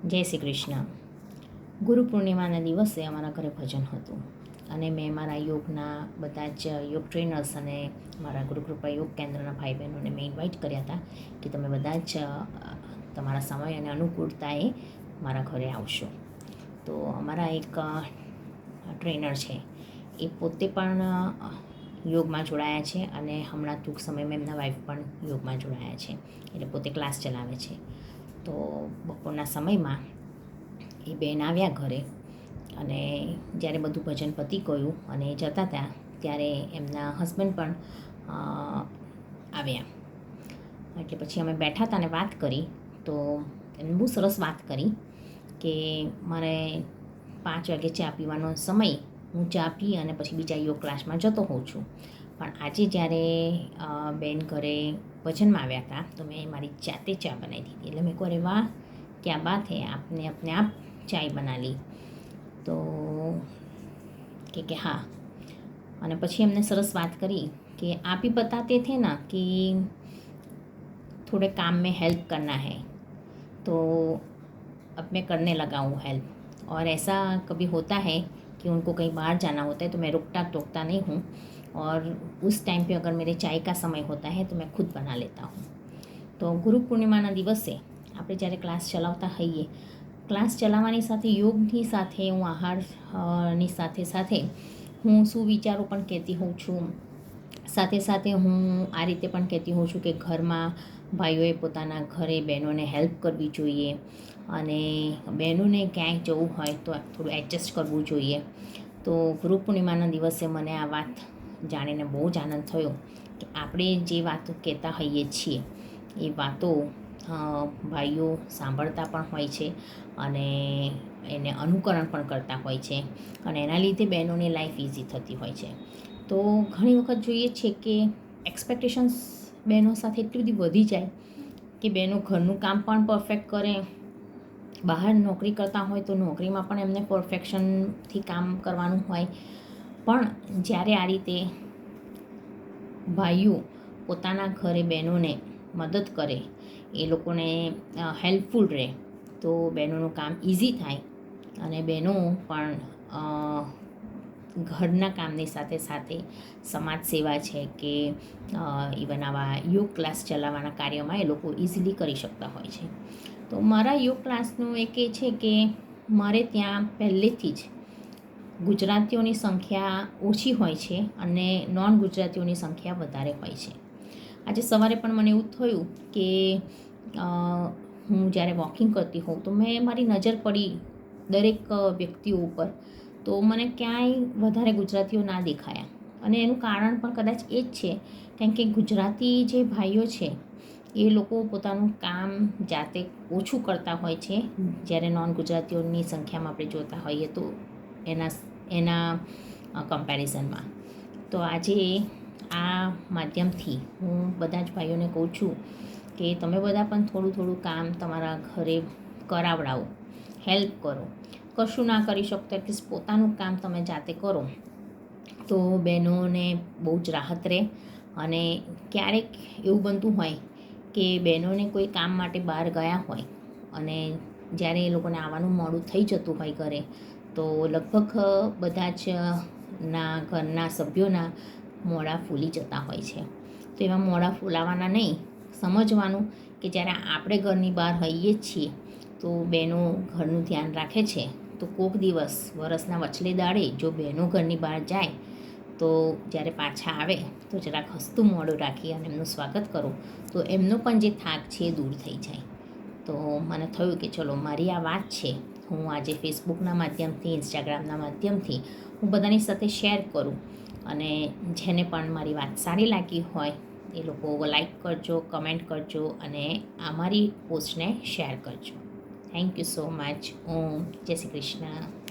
જય શ્રી કૃષ્ણ. ગુરુ પૂર્ણિમાના દિવસે અમારા ઘરે ભજન હતું અને મેં મારા યોગના બધા જ યોગ ટ્રેનર્સ અને મારા ગુરુકૃપા યોગ કેન્દ્રના ભાઈ બહેનોને મેં ઇન્વાઇટ કર્યા હતા કે તમે બધા જ તમારા સમય અને અનુકૂળતાએ મારા ઘરે આવશો. તો અમારા એક ટ્રેનર છે એ પોતે પણ યોગમાં જોડાયા છે અને હમણાં ટૂંક સમયમાં એમના વાઈફ પણ યોગમાં જોડાયા છે, એટલે પોતે ક્લાસ ચલાવે છે. તો બપોરના સમયમાં એ બેન આવ્યા ઘરે અને જ્યારે બધું ભજન પતી ગયું અને એ જતા હતા ત્યારે એમના હસબન્ડ પણ આવ્યા. એટલે પછી અમે બેઠા હતા અને વાત કરી તો એમને બહુ સરસ વાત કરી કે મારે 5 વાગે ચા પીવાનો સમય, હું ચા પી અને પછી બીજા યોગ ક્લાસમાં જતો હોઉં છું, પણ આજે જ્યારે બેન ઘરે ભજનમાં આવ્યા હતા તો મેં મારી જાતે ચા બનાવી દીધી. એટલે મેં કહું અરે વાહ क्या बात है, आपने अपने आप चाय बना ली. તો કે હા. અને પછી એમને સરસ વાત કરી कि आप ही बताते थे ना कि थोड़े काम में हेल्प करना है तो अब मैं करने लगा हूँ हेल्प. और ऐसा कभी होता है कि उनको कहीं बाहर जाना होता है तो मैं रुकता टोकता नहीं हूँ और उस टाइम पे अगर मेरे चाय का समय होता है तो मैं खुद बना लेता हूँ. તો ગુરુ પૂર્ણિમાના દિવસે આપણે જ્યારે ક્લાસ ચલાવતા હોઈએ, ક્લાસ ચલાવવાની સાથે યોગની સાથે હું આહારની સાથે સાથે હું સુવિચારો પણ કહેતી હોઉં છું. સાથે સાથે હું આ રીતે પણ કહેતી હોઉં છું કે ઘરમાં ભાઈઓએ પોતાના ઘરે બહેનોને હેલ્પ કરવી જોઈએ અને બહેનોને ક્યાંય જવું હોય તો થોડું એડજસ્ટ કરવું જોઈએ. તો ગુરુ પૂર્ણિમાના દિવસે મને આ વાત જાણીને બહુ જ આનંદ થયો કે આપણે જે વાતો કહેતા હોઈએ છીએ એ વાતો ભાઈઓ સાંભળતા પણ હોય છે અને એને અનુકરણ પણ કરતા હોય છે અને એના લીધે બહેનોની લાઈફ ઇઝી થતી હોય છે. તો ઘણી વખત જોઈએ છે કે એક્સપેક્ટેશન્સ બહેનો સાથે એટલી બધી વધી જાય કે બહેનો ઘરનું કામ પણ પરફેક્ટ કરે, બહાર નોકરી કરતા હોય તો નોકરીમાં પણ એમને પરફેક્શનથી કામ કરવાનું હોય. પણ જ્યારે આ રીતે ભાઈઓ પોતાના ઘરે બહેનોને મદદ કરે, એ લોકોને હેલ્પફુલ રહે તો બહેનોનું કામ ઇઝી થાય અને બહેનો પણ ઘરના કામની સાથે સાથે સમાજ સેવા છે કે ઇવન આવા યોગ ક્લાસ ચલાવવાના કાર્યમાં એ લોકો ઇઝીલી કરી શકતા હોય છે. તો મારા યોગ ક્લાસનું એક એ છે કે મારે ત્યાં પહેલેથી જ ગુજરાતીઓની સંખ્યા ઓછી હોય છે અને નોન ગુજરાતીઓની સંખ્યા વધારે હોય છે. આજે સવારે પણ મને એવું થયું કે હું જ્યારે વોકિંગ કરતી હોઉં તો મેં મારી નજર પડી દરેક વ્યક્તિઓ ઉપર, તો મને ક્યાંય વધારે ગુજરાતીઓ ના દેખાયા અને એનું કારણ પણ કદાચ એ જ છે કારણ કે ગુજરાતી જે ભાઈઓ છે એ લોકો પોતાનું કામ જાતે ઓછું કરતા હોય છે, જ્યારે નોન ગુજરાતીઓની સંખ્યામાં આપણે જોતા હોઈએ તો એના કમ્પેરિઝનમાં. તો આજે આ માધ્યમથી હું બધા જ ભાઈઓને કહું છું કે તમે બધા પણ થોડું થોડું કામ તમારા ઘરે કરાવડાવો, હેલ્પ કરો. કશું ના કરી શકતો એટલીસ્ટ પોતાનું કામ તમે જાતે કરો તો બહેનોને બહુ જ રાહત રહે. અને ક્યારેક એવું બનતું હોય કે બહેનોને કોઈ કામ માટે બહાર ગયા હોય અને જ્યારે એ લોકોને આવવાનું મોડું થઈ જતું હોય ઘરે તો લગભગ બધા જ ઘરના સભ્યોના મોઢા ફૂલી જતા હોય છે. તો એવા મોઢા ફૂલાવાના નહીં, સમજવાનું કે જ્યારે આપણે ઘરની બહાર હોઈએ જ છીએ તો બહેનો ઘરનું ધ્યાન રાખે છે, તો કોઈક દિવસ વરસના વચલે દાડે જો બહેનો ઘરની બહાર જાય તો જ્યારે પાછા આવે તો જરાક હસતું મોઢું રાખી અને એમનું સ્વાગત કરો તો એમનો પણ જે થાક છે એ દૂર થઈ જાય. તો મને થયું કે ચલો મારી આ વાત છે હું આજે ફેસબુકના માધ્યમથી, ઇન્સ્ટાગ્રામના માધ્યમથી હું બધાની સાથે શેર કરું અને જેને પણ મારી વાત સારી લાગી હોય એ લોકો લાઈક કરજો, કમેન્ટ કરજો અને અમારી પોસ્ટને શેર કરજો. Thank you so much. Om જય શ્રી કૃષ્ણ.